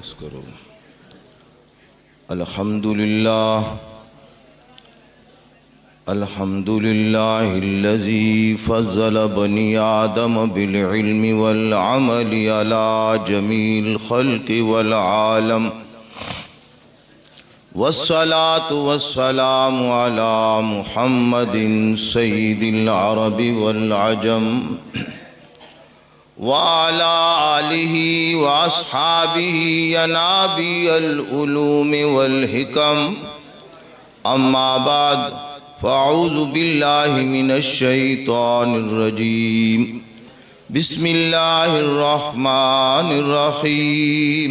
آغاز کرو۔ الحمدللہ الحمدللہ الذی فضل بنی آدم بالعلم والعمل علی جمیع الخلق والعالم، والصلاة والسلام علی محمد سید العرب والعجم، وعلى آلہ واصحابہ ینابیع العلوم والحکم، اما بعد فاعوذ باللہ من الشیطان الرجیم، بسم اللہ الرحمن الرحیم،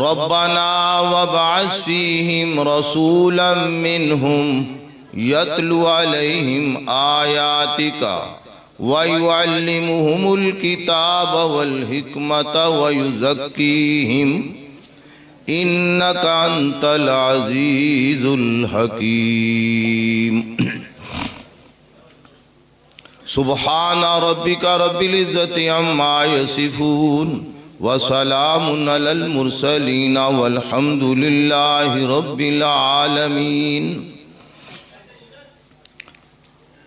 ربنا وابعث فیہم رسولا منہم یتلو علیہم آیاتک وَيُعَلِّمُهُمُ الْكِتَابَ وَالْحِكْمَةَ وَيُزَكِّيهِمْ إِنَّكَ أَنْتَ الْعَزِيزُ الْحَكِيمُ۔ سبحان ربك رب العزة عما يصفون وسلام على المرسلين والحمد لله رب العالمين۔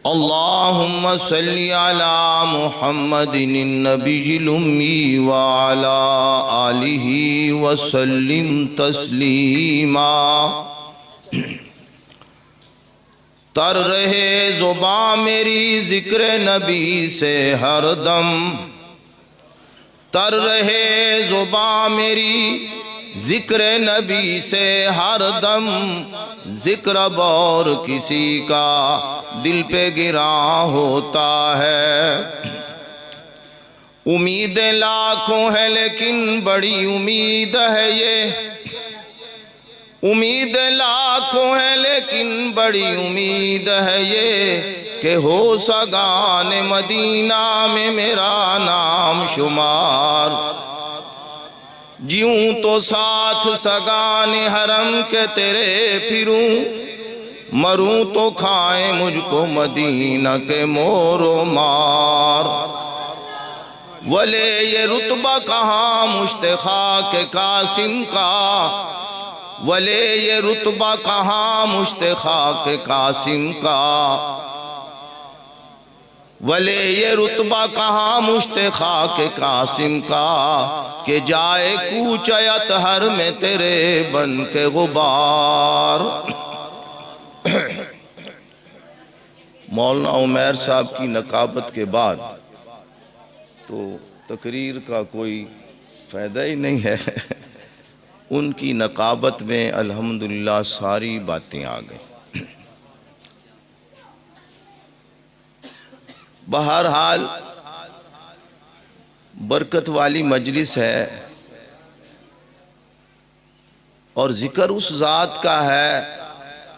اللہم صلی علی محمد النبی الامی وعلی آلہ وسلم تسلیما۔ تر رہے زباں میری ذکر نبی سے ہر دم، تر رہے زباں میری ذکر نبی سے ہر دم، ذکر اب اور کسی کا دل پہ گراں ہوتا ہے۔ امید لاکھوں ہے لیکن بڑی امید ہے یہ، امید لاکھوں ہے لیکن بڑی امید ہے یہ، کہ ہو سگان مدینہ میں میرا نام شمار۔ جیوں تو ساتھ سگان حرم کے تیرے پھروں، مروں تو کھائیں مجھ کو مدینہ کے مور و مار۔ ولے یہ رتبہ کہاں مشتخا کے قاسم کا، ولے یہ رتبہ کہاں مشتخا کے قاسم کا، ولے یہ رتبہ کہاں مشتخا کے قاسم کا، کہ جائے کوچ اطہر میں تیرے بن کے غبار۔ مولانا عمیر صاحب کی نقابت کے بعد تو تقریر کا کوئی فائدہ ہی نہیں ہے، ان کی نقابت میں الحمدللہ ساری باتیں آ گئیں۔ بہرحال برکت والی مجلس ہے، اور ذکر اس ذات کا ہے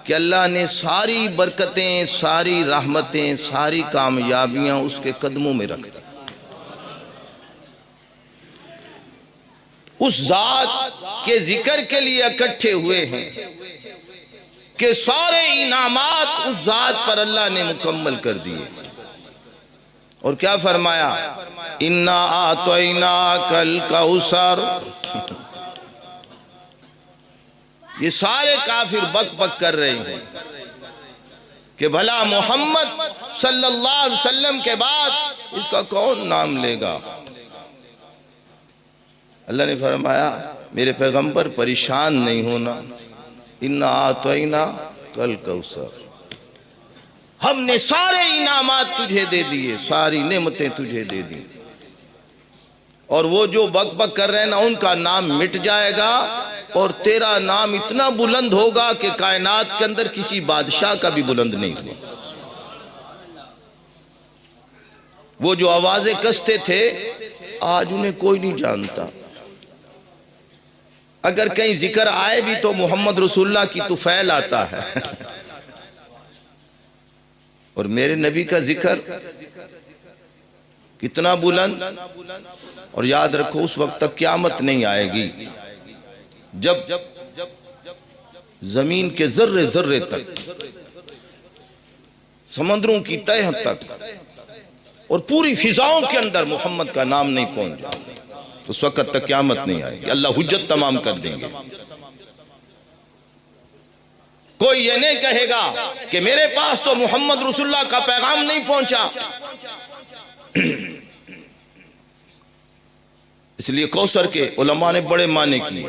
کہ اللہ نے ساری برکتیں، ساری رحمتیں، ساری کامیابیاں اس کے قدموں میں رکھ دی۔ اس ذات کے ذکر کے لیے اکٹھے ہوئے ہیں کہ سارے انعامات اس ذات پر اللہ نے مکمل کر دیے۔ اور کیا فرمایا؟ اِنَّا آتَوْنَاكَ الْكَوْثَرَ۔ یہ سارے کافر بک بک کر رہے ہیں کہ بھلا محمد صلی اللہ علیہ وسلم کے بعد اس کا کون نام لے گا؟ اللہ نے فرمایا میرے پیغمبر پریشان نہیں ہونا، اِنَّا آتَوْنَاكَ الْكَوْثَرَ، ہم نے سارے انعامات تجھے دے دیے، ساری نعمتیں تجھے دے دی، اور وہ جو بک بک کر رہے ہیں نا ان کا نام مٹ جائے گا، اور تیرا نام اتنا بلند ہوگا کہ کائنات کے اندر کسی بادشاہ کا بھی بلند نہیں ہوا۔ وہ جو آوازیں کستے تھے آج انہیں کوئی نہیں جانتا، اگر کہیں ذکر آئے بھی تو محمد رسول اللہ کی طفیل آتا ہے، اور میرے نبی کا ذکر کتنا بلند۔ اور یاد رکھو اس وقت تک قیامت نہیں آئے گی جب زمین کے ذرے ذرے تک، سمندروں کی تہہ تک، اور پوری فضاؤں کے اندر محمد کا نام نہیں پہنچ جائے۔ اس وقت تک قیامت نہیں آئے گی، اللہ حجت تمام کر دیں گے۔ کوئی یہ نہیں کہے گا کہ میرے پاس تو محمد رسول اللہ کا پیغام نہیں پہنچا۔ اس لیے کوثر کے علماء نے بڑے معنی کیے۔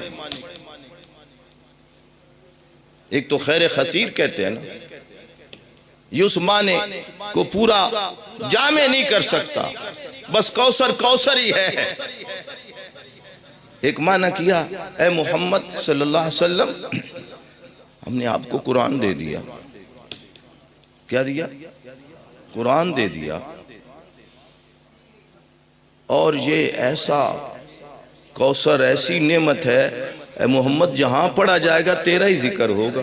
ایک تو خیر خصیر کہتے ہیں نا، یہ اس معنی کو پورا جامع نہیں کر سکتا، بس کوثر کوثر ہی ہے۔ ایک معنی کیا، اے محمد صلی اللہ علیہ وسلم، ہم نے آپ کو قرآن دے دیا۔ کیا دیا؟ قرآن دے دیا، اور یہ ایسا کوثر، ایسی نعمت ہے، اے محمد جہاں پڑھا جائے گا تیرا ہی ذکر ہوگا۔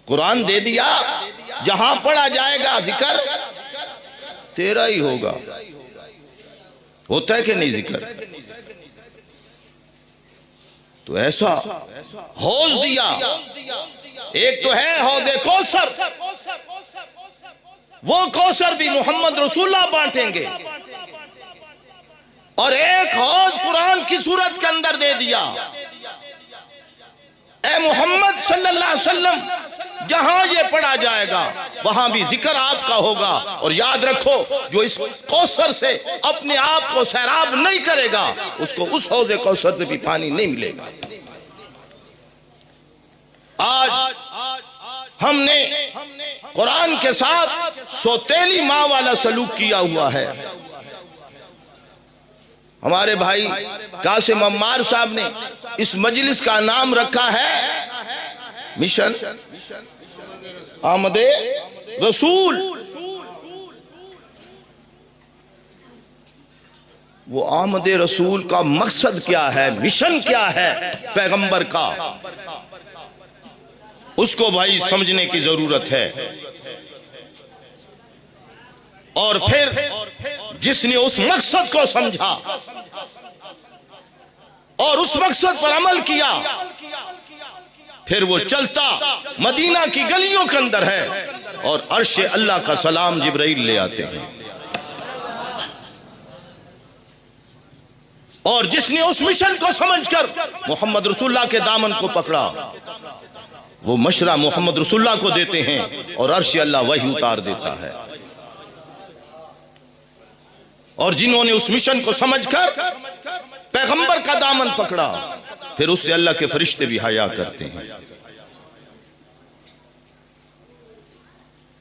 قرآن دے دیا، جہاں پڑھا جائے گا ذکر تیرا ہی ہوگا۔ ہوتا ہے کہ نہیں ذکر؟ تو ایسا حوض دیا، ایک تو ہے حوض کوثر، وہ کوثر بھی محمد رسول اللہ بانٹیں گے، اور ایک حوض قرآن کی صورت کے اندر دے دیا۔ اے محمد صلی اللہ علیہ وسلم، جہاں یہ پڑھا جائے گا وہاں بھی ذکر آپ کا ہوگا، اور یاد رکھو جو اس کوثر سے اپنے آپ کو سیراب نہیں کرے گا اس کو اس حوض کوثر سے بھی پانی نہیں ملے گا۔ آج ہم نے قرآن کے ساتھ سوتیلی ماں والا سلوک کیا ہوا ہے۔ ہمارے بھائی قاسم عمار صاحب نے اس مجلس کا نام رکھا ہے مشن آمد رسول۔ وہ آمد رسول کا مقصد کیا ہے، مشن کیا ہے پیغمبر کا، اس کو بھائی سمجھنے کی ضرورت ہے۔ اور پھر جس نے اس مقصد کو سمجھا اور اس مقصد پر عمل کیا، پھر وہ چلتا مدینہ کی گلیوں کے اندر ہے، اور عرش اللہ کا سلام جبرائیل لے آتے ہیں۔ اور جس نے اس مشن کو سمجھ کر محمد رسول اللہ کے دامن کو پکڑا، وہ مشورہ محمد رسول اللہ کو دیتے ہیں، اور عرش اللہ وحی اتار دیتا ہے۔ اور جنہوں نے اس مشن کو سمجھ کر پیغمبر کا دامن پکڑا، پھر اس سے اللہ کے فرشتے بھی حیا کرتے ہیں۔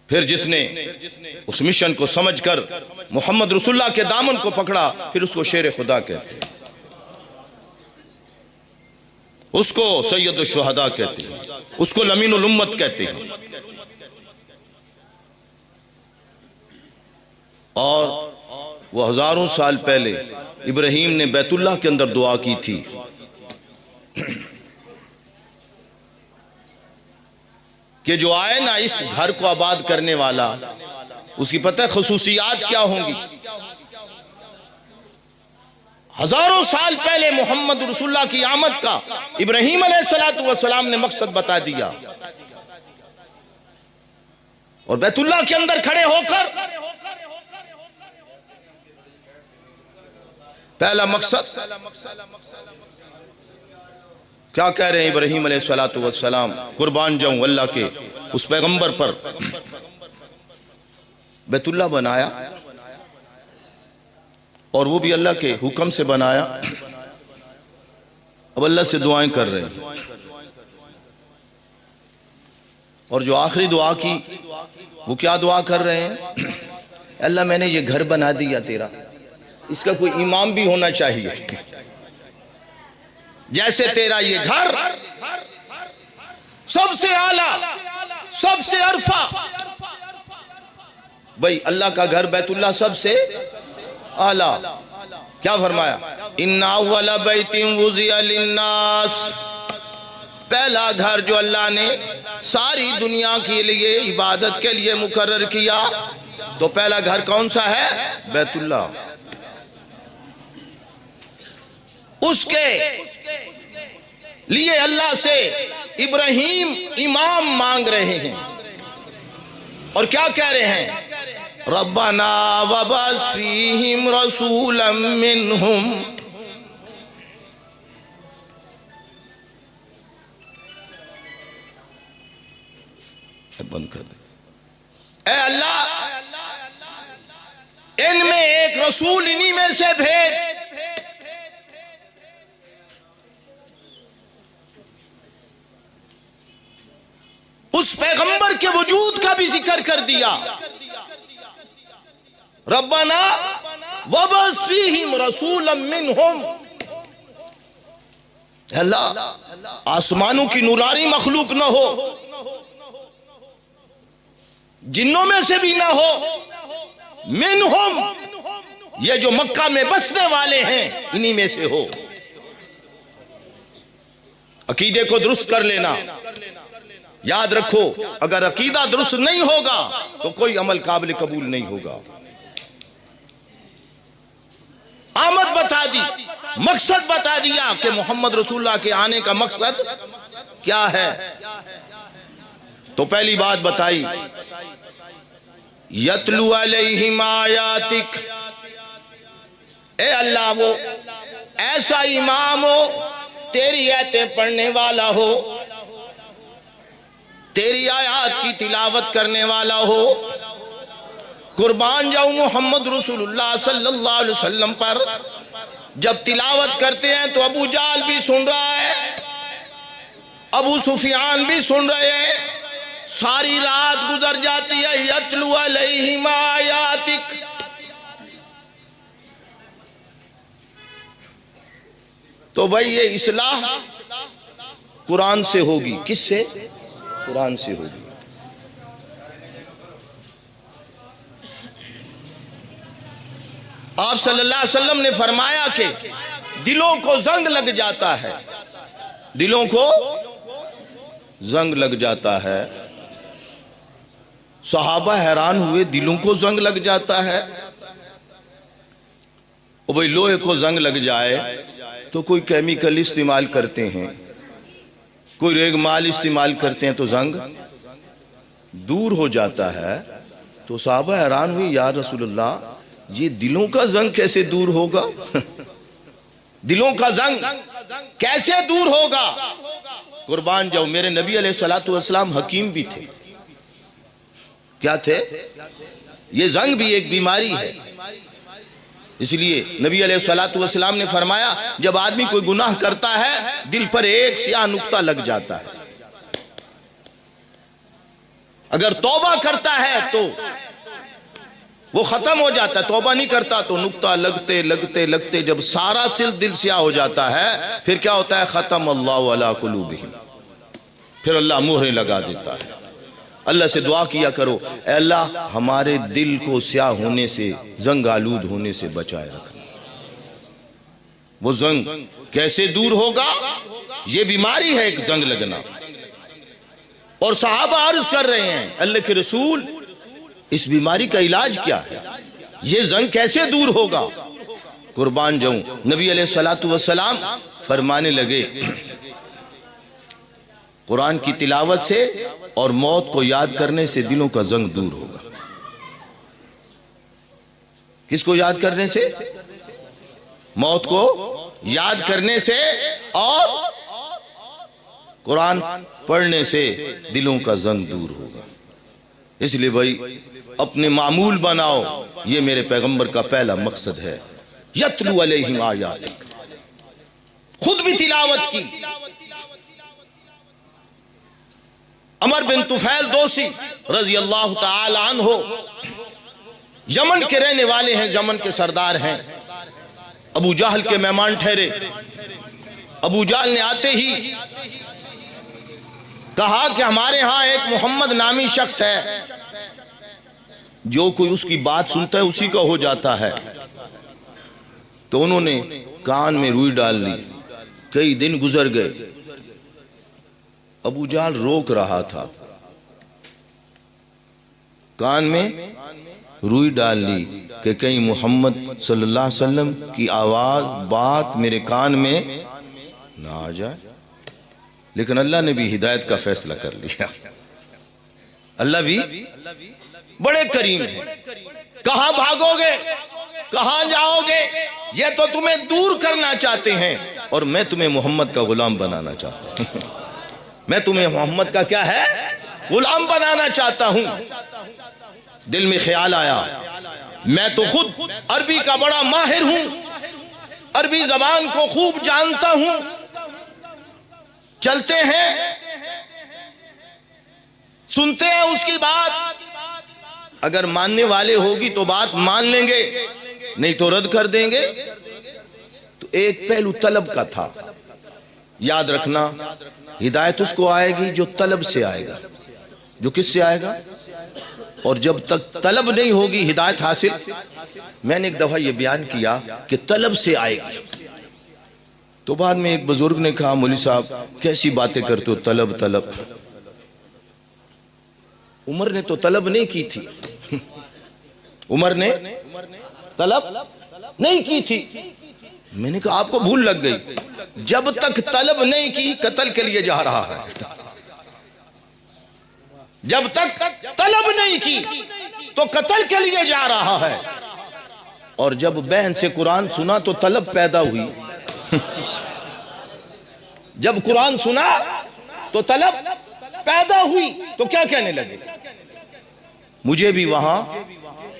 پھر جس نے اس مشن کو سمجھ کر محمد رسول اللہ کے دامن کو پکڑا، پھر اس کو شیر خدا کہتے ہیں، اس کو سید الشہداء کہتے ہیں، اس کو لمین الامت کہتے ہیں۔ اور وہ ہزاروں سال پہلے ابراہیم نے بیت اللہ کے اندر دعا کی تھی کہ جو آئے نا اس گھر کو آباد کرنے والا، اس کی پتہ خصوصیات کیا ہوں گی۔ ہزاروں سال پہلے محمد رسول اللہ کی آمد کا ابراہیم علیہ السلام نے مقصد بتا دیا، اور بیت اللہ کے اندر کھڑے ہو کر پہلا مقصد کیا کہہ رہے ہیں ابراہیم علیہ السلام، قربان جاؤں اللہ کے اس پیغمبر پر۔ بیت اللہ بنایا، اور وہ بھی اللہ کے حکم سے بنایا۔ اب اللہ سے دعائیں کر رہے ہیں، اور جو آخری دعا کی وہ کیا دعا کر رہے ہیں؟ اللہ میں نے یہ گھر بنا دیا تیرا، اس کا کوئی امام بھی ہونا چاہیے، جیسے تیرا یہ گھر سب سے اعلیٰ، سب سے عرفہ۔ بھئی اللہ کا گھر بیت اللہ سب سے اعلیٰ۔ کیا فرمایا؟ ان اول بیت وضع للناس، پہلا گھر جو اللہ نے ساری دنیا کے لیے عبادت کے لیے مقرر کیا، تو پہلا گھر کون سا ہے؟ بیت اللہ۔ اس کے لیے اللہ سے ابراہیم امام مانگ رہے ہیں، اور کیا کہہ رہے ہیں؟ ربنا وبعث فیہم رسولا منہم. بند کر دے. اے اللہ ان میں ایک رسول انہی میں سے بھیج. اس پیغمبر کے وجود کا بھی ذکر کر دیا. ربنا وبعث فیہم رسولا منہم. اللہ آسمانوں کی نورانی مخلوق نہ ہو, جنوں میں سے بھی نہ ہو, منہم یہ جو مکہ میں بسنے والے ہیں انہی میں سے ہو. عقیدے کو درست کر لینا. یاد رکھو اگر عقیدہ درست نہیں ہوگا تو کوئی عمل قابل قبول نہیں ہوگا. آمد بتا دی, مقصد بتا دیا کہ محمد رسول اللہ کے آنے کا مقصد کیا ہے. تو پہلی بات بتائی یتلو علیہم آیاتک. اے اللہ وہ ایسا امام ہو تیری آیتیں پڑھنے والا ہو, تیری آیات کی تلاوت کرنے والا ہو. قربان جاؤں محمد رسول اللہ صلی اللہ علیہ وسلم پر. جب تلاوت کرتے ہیں تو ابو جہل بھی سن رہا ہے, ابو سفیان بھی سن رہے ہیں. ساری رات گزر جاتی ہے. یتلو علیہم آیاتک. تو بھائی یہ اصلاح قرآن سے ہوگی. کس سے؟ قرآن سے ہوگی. آپ صلی اللہ علیہ وسلم نے فرمایا کہ دلوں کو زنگ لگ جاتا ہے, دلوں کو زنگ لگ جاتا ہے. صحابہ حیران ہوئے, دلوں کو زنگ لگ جاتا ہے. او بھئی لوہے کو زنگ لگ جائے تو کوئی کیمیکل استعمال کرتے ہیں, کوئی ریگ مال استعمال کرتے ہیں تو زنگ دور ہو جاتا ہے. تو صحابہ حیران ہوئے, یا رسول اللہ یہ دلوں کا زنگ کیسے دور ہوگا؟ دلوں کا زنگ کیسے دور ہوگا؟ قربان جاؤ میرے نبی علیہ السلام حکیم بھی تھے. کیا تھے؟ یہ زنگ بھی ایک بیماری ہے. اس لیے نبی علیہ السلام نے فرمایا جب آدمی کوئی گناہ کرتا ہے دل پر ایک سیاہ نقطہ لگ جاتا ہے. اگر توبہ کرتا ہے تو وہ ختم ہو جاتا ہے, توبہ نہیں کرتا تو نقطہ لگتے لگتے لگتے جب سارا دل سیاہ ہو جاتا ہے پھر کیا ہوتا ہے؟ ختم اللہ علی قلوبہم. پھر اللہ مہریں لگا دیتا ہے. اللہ سے دعا کیا کرو, اے اللہ ہمارے دل کو سیاہ ہونے سے, زنگ آلود ہونے سے بچائے رکھنا. وہ زنگ کیسے دور ہوگا؟ یہ بیماری ہے ایک زنگ لگنا. اور صحابہ عرض کر رہے ہیں اللہ کے رسول اس بیماری کا علاج کیا ہے؟ یہ زنگ کیسے دور ہوگا؟ قربان جاؤں نبی علیہ السلام فرمانے لگے قرآن کی تلاوت سے اور موت کو یاد کرنے سے دلوں کا زنگ دور ہوگا. کس کو یاد کرنے سے؟ موت کو یاد کرنے سے اور قرآن پڑھنے سے دلوں کا زنگ دور ہوگا. اس لیے بھائی اپنے معمول بناؤ, یہ میرے پیغمبر کا پہلا مقصد ہے. یتلو علیہم آیاتک. خود بھی تلاوت کی. عمر بن طفیل دوسی رضی اللہ تعالی عنہ یمن کے رہنے والے ہیں, یمن کے سردار ہیں. ابو جہل کے مہمان ٹھہرے. ابو جہل نے آتے ہی کہا کہ ہمارے ہاں ایک محمد نامی شخص ہے, جو کوئی اس کی بات سنتا ہے اسی کا ہو جاتا ہے. تو انہوں نے کان میں روئی ڈال لی. کئی دن گزر گئے. ابو جہل روک رہا تھا, کان میں روئی ڈال لی کہ کہیں محمد صلی اللہ علیہ وسلم کی آواز بات میرے کان میں نہ آ جائے. لیکن اللہ نے بھی ہدایت کا فیصلہ کر لیا. اللہ بھی بڑے کریم ہیں. کہاں بھاگو گے, کہاں جاؤ گے؟ یہ تو تمہیں دور کرنا چاہتے ہیں اور میں تمہیں محمد کا غلام بنانا چاہتا ہوں. میں تمہیں محمد کا کیا ہے, غلام بنانا چاہتا ہوں. دل میں خیال آیا میں تو خود عربی کا بڑا ماہر ہوں, عربی زبان کو خوب جانتا ہوں. چلتے ہیں, سنتے ہیں اس کی بات, اگر ماننے والے ہوگی تو بات مان لیں گے, نہیں تو رد کر دیں گے. تو ایک پہلو طلب کا تھا. یاد رکھنا ہدایت اس کو آئے گی جو طلب سے آئے گا. جو کس سے آئے گا؟ اور جب تک طلب نہیں ہوگی ہدایت حاصل. میں نے ایک دفعہ یہ بیان کیا کہ طلب سے آئے گی. تو بعد میں ایک بزرگ نے کہا مولوی صاحب کیسی باتیں کرتے ہو, طلب طلب. عمر نے تو طلب نہیں کی تھی, عمر نے طلب نہیں کی تھی. میں نے کہا آپ کو بھول لگ گئی, جب تک طلب نہیں کی قتل کے لیے جا رہا ہے. جب تک طلب نہیں کی تو قتل کے لیے جا رہا ہے. اور جب بہن سے قرآن سنا تو طلب پیدا ہوئی. جب قرآن سنا تو طلب پیدا ہوئی. تو کیا کہنے لگے, مجھے بھی وہاں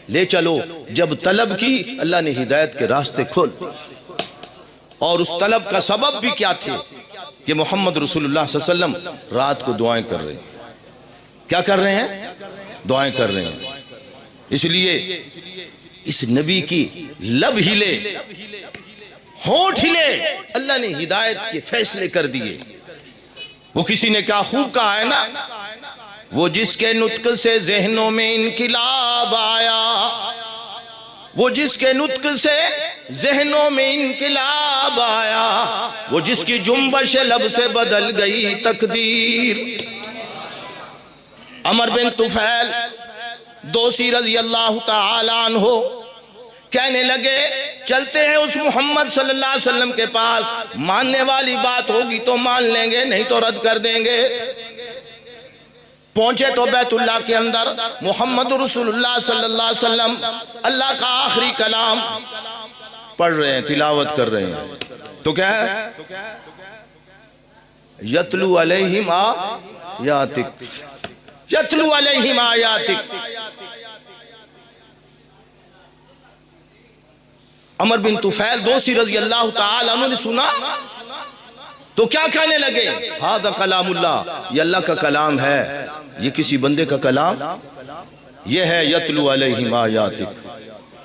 لے چلو. جب طلب کی اللہ نے ہدایت کے راستے کھول. اور اس طلب کا سبب بھی کیا تھے کہ محمد رسول اللہ صلی اللہ علیہ وسلم رات کو دعائیں کر رہے ہیں. کیا کر رہے ہیں؟ دعائیں کر رہے ہیں. اس لیے اس نبی کی لب ہلے, ہونٹ ہلے, اللہ نے ہدایت کے فیصلے کر دیے. وہ کسی نے کیا خوب کہا ہے نا, وہ جس کے نطق سے ذہنوں میں انقلاب آیا, وہ جس کے نطق سے ذہنوں میں انقلاب آیا, وہ جس کی جنبش لب سے بدل گئی تقدیر. عمر بن طفیل دوسی رضی اللہ تعالی عنہ کہنے لگے چلتے ہیں اس محمد صلی اللہ علیہ وسلم کے پاس, ماننے والی بات ہوگی تو مان لیں گے, نہیں تو رد کر دیں گے. پہنچے تو بیت اللہ کے اندر محمد رسول اللہ صلی اللہ علیہ وسلم اللہ کا آخری کلام پڑھ رہے ہیں, تلاوت کر رہے ہیں. تو کیا ہے, یتلو علیہم آیاتک, یتلو علیہم آیاتک. عمر بن طفیل دوسی رضی اللہ تعالی عنہ نے سنا تو کیا کہنے لگے, ھذا کلام اللہ, یہ اللہ کا کلام ہے, یہ کسی بندے کا کلام یہ ہے. یتلو علیہم آیاتک.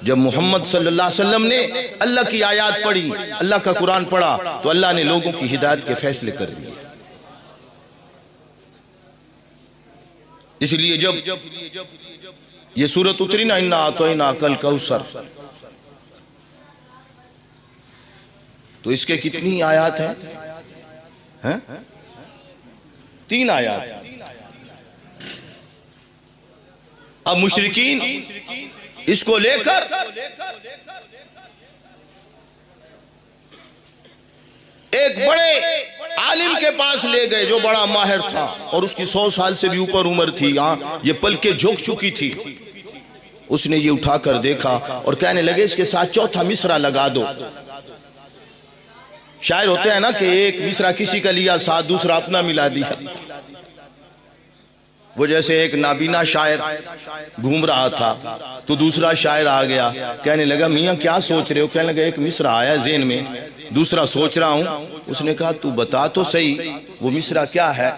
جب محمد صلی اللہ علیہ وسلم نے اللہ کی آیات پڑھی, اللہ کا قرآن پڑھا, تو اللہ نے لوگوں کی ہدایت کے فیصلے کر دیے. اس لیے جب یہ سورت اتری نا, انا اعطیناک الکوثر, تو اس کے کتنی آیات ہیں؟ 3 آیات. اب مشرکین اس کو لے کر ایک بڑے عالم کے پاس لے گئے جو بڑا ماہر تھا, اور اس کی 100 سال سے بھی اوپر عمر تھی. یہ پلکیں جھک چکی تھی. اس نے یہ اٹھا کر دیکھا اور کہنے لگے اس کے ساتھ چوتھا مصرع لگا دو. شاعر ہوتے ہیں نا کہ ایک مصرع کسی کا لیا, ساتھ دوسرا اپنا ملا دیا. وہ جیسے ایک نابینا شاعر گھوم رہا تھا تو دوسرا شاعر آ گیا, کہنے لگا میاں کیا سوچ رہے ہو؟ کہنے لگا ایک مصرع آیا ذہن میں, دوسرا سوچ رہا ہوں. اس نے کہا تو بتا تو صحیح وہ مصرع کیا ہے.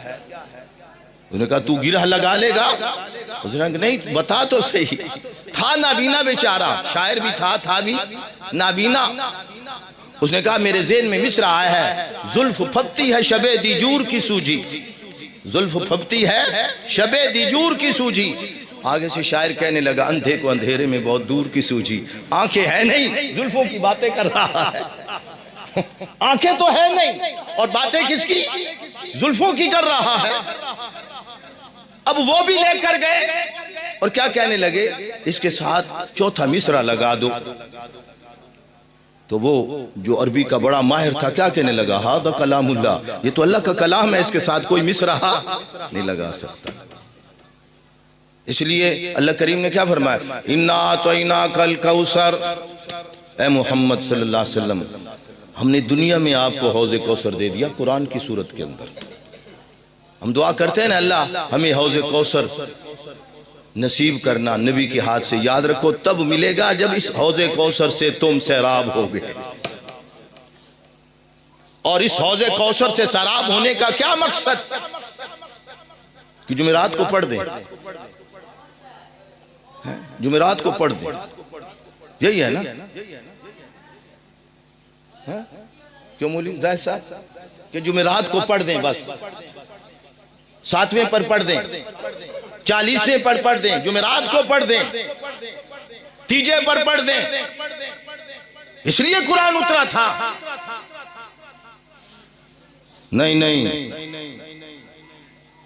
اس نے کہا تو گرہ لگا لے گا. اس نے کہا نہیں بتا تو صحیح. تھا نابینا بیچارہ, شاعر بھی تھا بھی نابینا. اس نے کہا میرے ذہن میں مصرع آیا ہے, زلف پھپتی ہے شب دیجور کی سوجی, زلف پھپتی ہے شب دیجور کی سوجی. آگے سے شاعر کہنے لگا اندھے کو اندھیرے میں بہت دور کی سوجی. آنکھیں ہیں نہیں, زلفوں کی باتیں کر رہا ہے. آنکھیں تو ہے نہیں اور باتیں کس کی؟ زلفوں کی کر رہا ہے. اب وہ بھی لے کر گئے اور کیا کہنے لگے اس کے ساتھ چوتھا مصرع لگا دو. تو وہ جو عربی کا بڑا ماہر تھا کیا کہنے لگا, ھذا کلام اللہ, یہ تو اللہ کا کلام ہے, اس کے ساتھ کوئی مصرع نہیں لگا سکتا. اس لیے اللہ کریم نے کیا فرمایا، اِنَّا أَعْطَيْنَاكَ الْكَوْثَرَ، اے محمد صلی اللہ علیہ وسلم ہم نے دنیا میں آپ کو حوض کوثر دے دیا قرآن کی صورت کے اندر۔ ہم دعا کرتے ہیں نا اللہ ہمیں حوض کوثر نصیب کرنا، نبی کے ہاتھ سے، یاد رکھو تب ملے گا جب اس حوض کوثر سے تم سیراب ہوگے۔ اور اس حوض کوثر سے سیراب ہونے کا کیا مقصد کہ جمعرات کو پڑھ دیں، جمعرات کو پڑھ دیں، یہی ہے نا؟ کیوں مولی زاہد صاحب کہ جمعرات کو پڑھ دیں، بس 7ویں پر پڑھ دیں، 40ویں پر پڑھ دیں، جمعرات کو پڑھ دیں، تیجے پر پڑھ دیں، اس لیے قرآن اترا تھا۔ نہیں،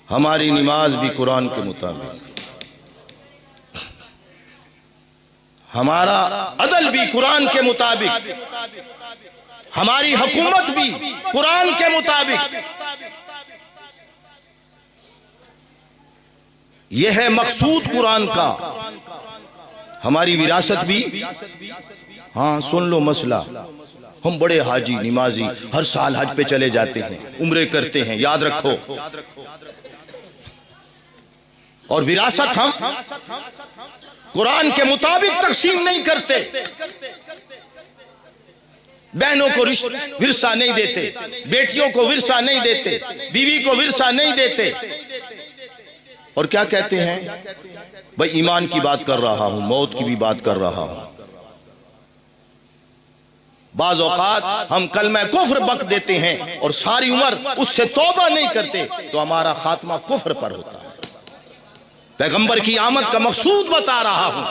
ہماری نماز بھی قرآن کے مطابق، ہمارا عدل بھی قرآن کے مطابق، ہماری حکومت بھی قرآن کے مطابق۔ یہ ہے مقصود قرآن کا۔ ہماری وراثت بھی، ہاں سن لو مسئلہ، ہم بڑے حاجی نمازی ہر سال حج پہ چلے جاتے ہیں، عمرے کرتے ہیں، یاد رکھو، اور وراثت ہم قرآن کے مطابق تقسیم نہیں کرتے، بہنوں کو ورثہ نہیں دیتے، بیٹیوں کو ورثہ نہیں دیتے، بیوی کو ورثہ نہیں دیتے، اور کیا کہتے ہیں، بھئی ایمان کی بات کر رہا ہوں، موت کی بھی بات کر رہا ہوں۔ بعض اوقات ہم کلمہ کفر بک دیتے ہیں اور ساری عمر اس سے توبہ نہیں کرتے تو ہمارا خاتمہ کفر پر ہوتا ہے۔ پیغمبر کی آمد کا مقصود بتا رہا ہوں،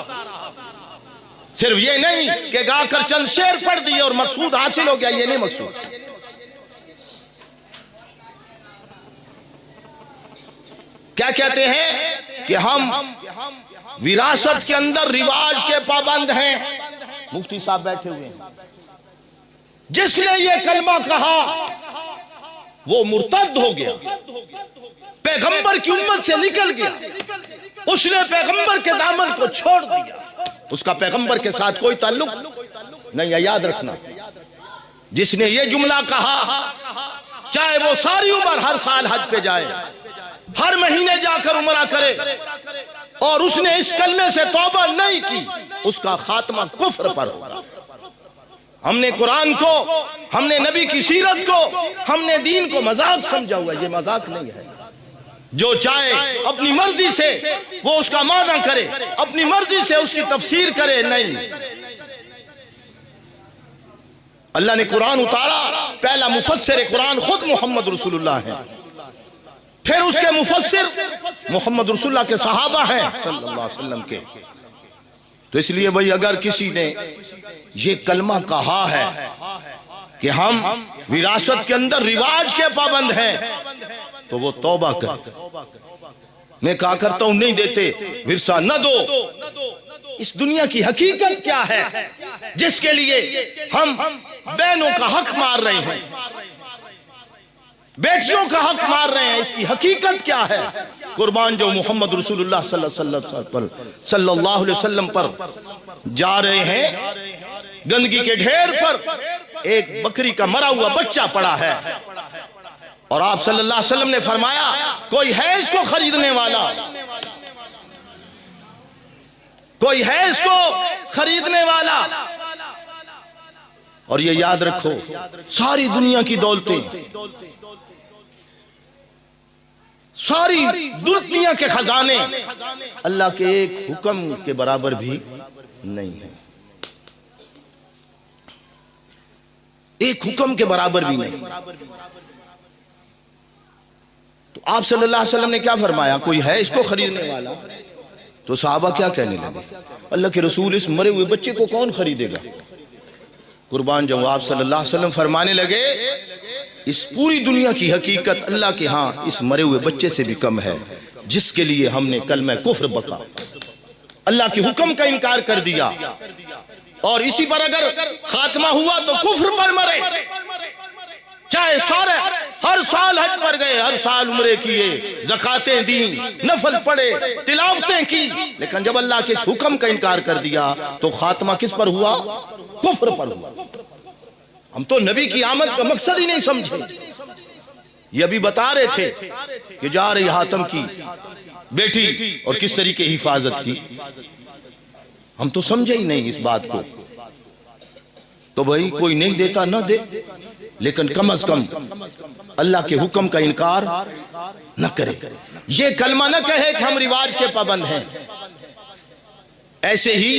صرف یہ نہیں کہ گا کر چند شعر پڑھ دیے اور مقصود حاصل ہو گیا، یہ نہیں مقصود۔ کیا کہتے ہیں کہ ہم وراثت کے اندر رواج کے پابند ہیں۔ مفتی صاحب بیٹھے ہوئے ہیں، جس نے یہ کلمہ کہا وہ مرتد ہو گیا، پیغمبر کی امت سے نکل گیا، اس نے پیغمبر کے دامن کو چھوڑ دیا، اس کا پیغمبر کے ساتھ کوئی تعلق نہیں ہے۔ یاد رکھنا، جس نے یہ جملہ کہا چاہے وہ ساری عمر ہر سال حج پہ جائے، ہر مہینے جا کر عمرہ کرے، اور اس نے اس کلمے سے توبہ نہیں کی، اس کا خاتمہ کفر پر ہوگا۔ ہم نے قرآن کو، ہم نے نبی کی سیرت کو، ہم نے دین کو مذاق سمجھا ہوا، یہ مذاق نہیں ہے۔ جو چاہے اپنی مرضی سے وہ اس کا معنی کرے، اپنی مرضی سے اس کی تفسیر کرے، نہیں۔ اللہ نے قرآن اتارا، پہلا مفسر قرآن خود محمد رسول اللہ ہے، پھر اس کے مفسر محمد رسول اللہ کے صحابہ ہیں صلی اللہ علیہ وسلم کے۔ تو اس لیے بھئی اگر کسی نے یہ کلمہ کہا ہے کہ ہم وراثت کے اندر رواج کے پابند ہیں تو وہ توبہ کرے۔ میں کہا کرتا ہوں نہیں دیتے ورثہ نہ دو۔ اس دنیا کی حقیقت کیا ہے جس کے لیے ہم بہنوں کا حق مار رہے ہیں، بیٹیوں کا حق مار رہے ہیں؟ اس کی حقیقت کیا ہے؟ قربان جو محمد رسول اللہ صلی اللہ علیہ وسلم پر جا رہے ہیں، گندگی کے ڈھیر پر ایک بکری کا مرا ہوا بچہ پڑا ہے، اور آپ صلی اللہ علیہ وسلم نے فرمایا کوئی ہے اس کو خریدنے والا، کوئی ہے اس کو خریدنے والا۔ اور یہ یاد رکھو ساری دنیا کی دولتیں، ساری دنیا کے خزانے اللہ کے ایک حکم کے برابر بھی نہیں ہیں، ایک حکم کے برابر بھی نہیں۔ تو آپ صلی اللہ علیہ وسلم نے کیا فرمایا؟ کوئی ہے اس کو خریدنے والا؟ تو صحابہ کیا کہنے لگے؟ اللہ کے رسول اس مرے ہوئے بچے کو کون خریدے گا؟ قربان جاؤں آپ صلی اللہ علیہ وسلم فرمانے لگے اس پوری دنیا کی حقیقت اللہ کے ہاں اس مرے ہوئے بچے سے بھی کم ہے جس کے لیے ہم نے کلمہ کفر بکا، اللہ کے حکم کا انکار کر دیا، اور اسی پر اگر خاتمہ ہوا تو کفر پر مرے، چاہے ہر سال حج پر گئے، ہر سال عمرے کیے، زکاتیں دیں، نفل پڑے، تلاوتیں کی، لیکن جب اللہ کے اس حکم کا انکار کر دیا تو خاتمہ کس پر ہوا؟ کفر پر ہوا۔ ہم تو نبی کی آمد کا مقصد ہی نہیں سمجھے۔ یہ ابھی بتا رہے تھے کہ جا رہی حاتم کی بیٹی اور کس طریقے حفاظت کی، ہم تو سمجھے ہی نہیں اس بات کو۔ تو بھائی کوئی نہیں دیتا نہ دے، لیکن کم از کم اللہ کے حکم کا انکار نہ کرے، یہ کلمہ نہ کہے کہ ہم رواج کے پابند ہیں۔ ایسے ہی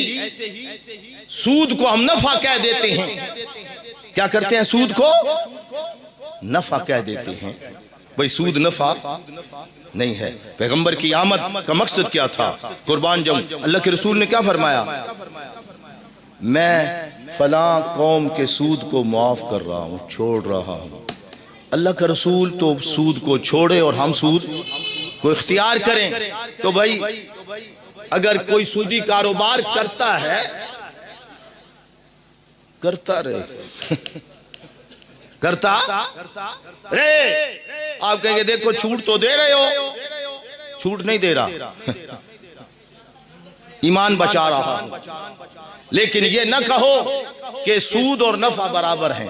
سود کو ہم نفع کہہ دیتے ہیں۔ کیا کرتے ہیں؟ سود کو نفع کہہ دیتے ہیں۔ بھئی سود نفع نہیں ہے۔ پیغمبر کی آمد کا مقصد کیا تھا؟ قربان جاؤں، اللہ کے رسول نے کیا فرمایا؟ میں فلاں قوم کے سود کو معاف کر رہا ہوں، چھوڑ رہا ہوں۔ اللہ کا رسول تو سود کو چھوڑے اور ہم سود کو اختیار کریں۔ تو بھائی اگر کوئی سودی کاروبار کرتا ہے، کرتا رہے، کرتا رہے۔ آپ کہیں گے دیکھو چھوٹ تو دے رہے ہو، چھوٹ نہیں دے رہا، ایمان بچا رہا ہوں، لیکن یہ نہ کہو کہ سود اور نفع برابر ہیں۔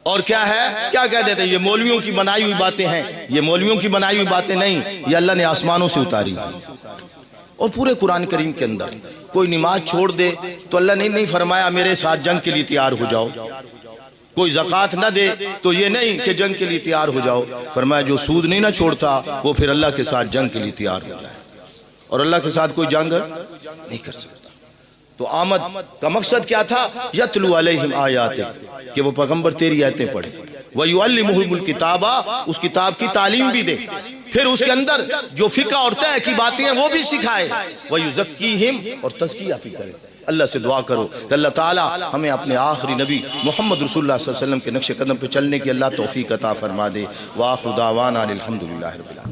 اور کیا ہے؟ کیا کہہ دیتے ہیں یہ مولویوں کی بنائی ہوئی باتیں ہیں۔ یہ مولویوں کی بنائی ہوئی باتیں نہیں، یہ اللہ نے آسمانوں سے اتاری۔ اور پورے قرآن کریم کے اندر کوئی نماز چھوڑ دے تو اللہ نے نہیں فرمایا میرے ساتھ جنگ کے لیے تیار ہو جاؤ۔ کوئی زکوٰۃ نہ دے تو یہ نہیں کہ جنگ کے لیے تیار ہو جاؤ، فرمایا جو سود نہیں نہ چھوڑتا وہ پھر اللہ کے ساتھ جنگ کے لیے تیار ہو جائے، اور اللہ کے ساتھ کوئی جنگ نہیں کر سکتا۔ تو آمد کا مقصد کیا تھا؟ یتلو علیہم آیاتک، کہ وہ پیغمبر تیری آیتیں پڑھے، وَيُعَلِّمُهُمُ الْكِتَابَ، اس کتاب کی تعلیم بھی دے، پھر اس کے اندر جو فقہ اور طے کی باتیں ہیں وہ بھی سکھائے، وَيُزَكِّيهِمْ، اور تزکیہ بھی کرے۔ اللہ سے دعا کرو کہ اللہ تعالی ہمیں اپنے آخری نبی محمد رسول اللہ صلی اللہ علیہ وسلم کے نقش قدم پہ چلنے کی اللہ توفیق عطا فرما دے۔ وآخر دعوانا الحمدللہ رب العالمین۔